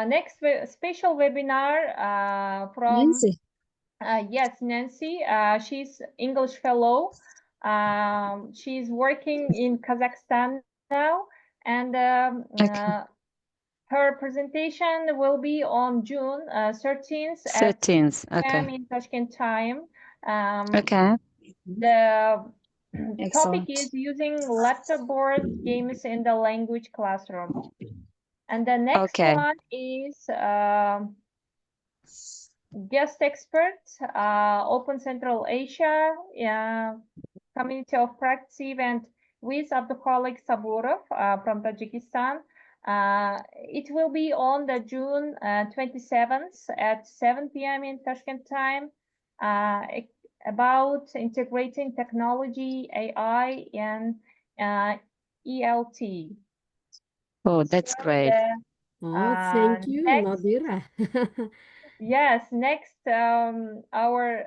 next special webinar from Nancy. Yes, Nancy. She's English fellow. She's working in Kazakhstan now, and her presentation will be on June 13th at 13th. 6 p.m. Okay. in Tashkent time. Okay. The topic Excellent. is using laptop board games in the language classroom. And the next one is guest expert, Open Central Asia Community of Practice event with Abdulkhalik Saburov from Tajikistan. It will be on the June 27th at 7 p.m. in Tashkent time about integrating technology, AI, and ELT. Oh, that's great. Oh, thank you, Nadira. Yes, next our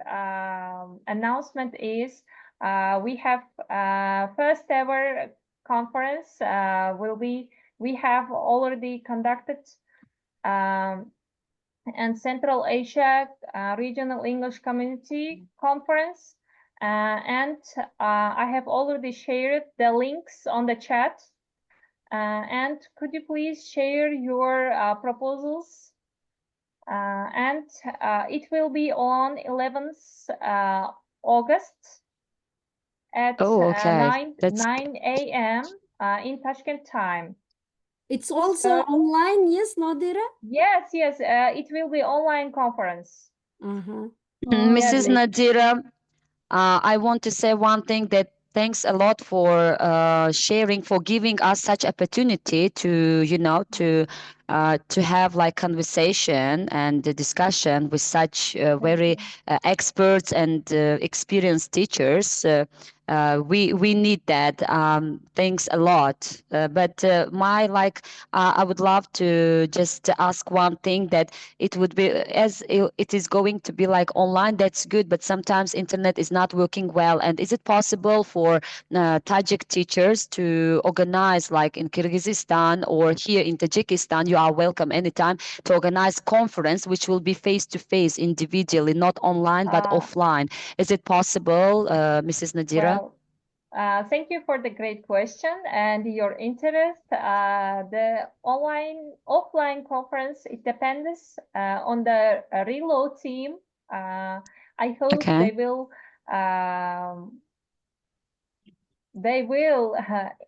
announcement is we have first ever conference we have already conducted and Central Asia Regional English Community Conference and I have already shared the links on the chat and could you please share your proposals and it will be on 11th August at 9 a.m. In Tashkent time. It's also online, yes, Nadira? Yes, it will be online conference. Mrs. Nadira, I want to say one thing that thanks a lot for sharing, for giving us such opportunity to, to have like conversation and discussion with such very experts and experienced teachers. We need that. Thanks a lot. But I would love to just ask one thing that it would be as it is going to be like online. That's good, but sometimes internet is not working well. And is it possible for Tajik teachers to organize, like in Kyrgyzstan or here in Tajikistan? You are welcome anytime to organize conference, which will be face to face, individually, not online but offline. Is it possible, Mrs. Nadira? Well, thank you for the great question and your interest. The offline conference, it depends on the reload team. I hope they will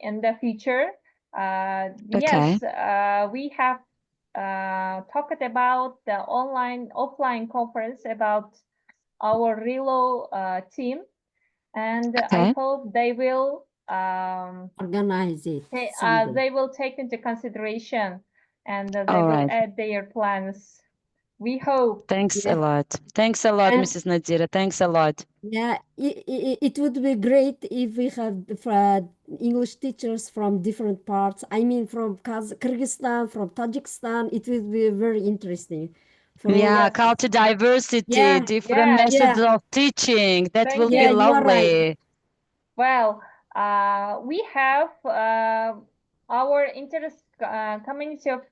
in the future. Yes, we have talked about the offline conference about our reload team. And I hope they will organize it. They will take into consideration and they will add their plans. We hope. Thanks a lot. Thanks a lot, Mrs. Nadira. Thanks a lot. Yeah, it would be great if we have English teachers from different parts. I mean, from Kyrgyzstan, from Tajikistan. It would be very interesting. Culture diversity, different methods of teaching. That will be lovely. You are right. Well, we have our interest community of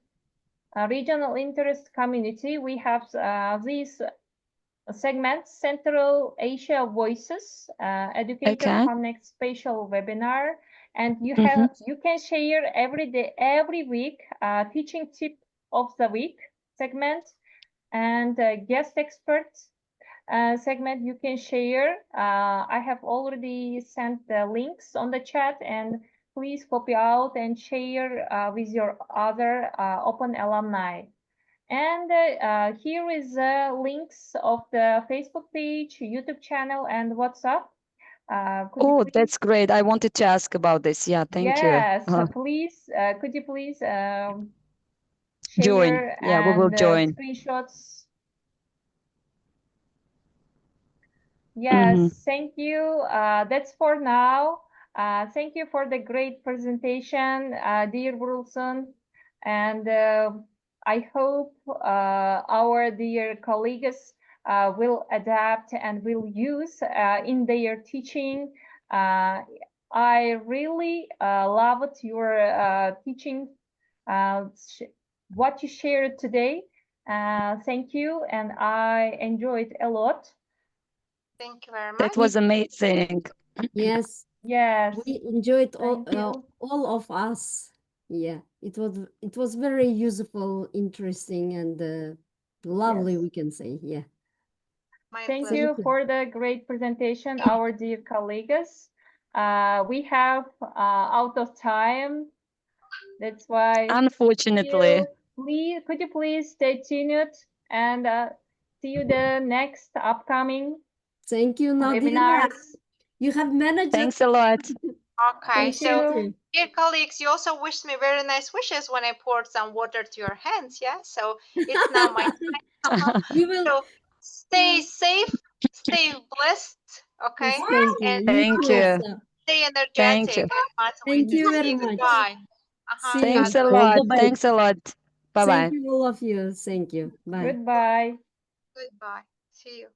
regional interest community. We have these segments: Central Asia Voices, Educator Connect special webinar, and you can share every week teaching tip of the week segment and guest experts segment you can share. I have already sent the links on the chat and please copy out and share with your other open alumni. And here is links of the Facebook page, YouTube channel, and WhatsApp. That's great. I wanted to ask about this. Yeah, thank you. Yes, please, could you please share join? Yeah, we will join. Screenshots. Yes, thank you. That's for now. Thank you for the great presentation, dear Burulsun. And I hope our dear colleagues will adapt and will use in their teaching. I really loved your teaching, what you shared today. Thank you, and I enjoyed a lot. Thank you very much. That was amazing. Yes. Yes. We enjoyed all Thank you. all of us. Yeah, it was very useful, interesting, and lovely. Yes. We can say, yeah. My Thank pleasure. you for the great presentation, our dear colleagues. We have out of time. That's why. Unfortunately. Could you please stay tuned and see you the next upcoming Thank you, Nadira. webinars. You have managed. Thanks a lot. Okay, Thank so you. dear colleagues, you also wished me very nice wishes when I poured some water to your hands. Yeah, so it's now my time. We will. So stay safe, stay blessed. Okay, Yes, thank you. and Thank too you. also. stay Thank energetic you. and Thank motivated. you very See you. much. Goodbye. See Thanks you. a lot. Thanks a lot. Bye bye. Thank you, all of you. Thank you. Bye. Goodbye. Goodbye. See you.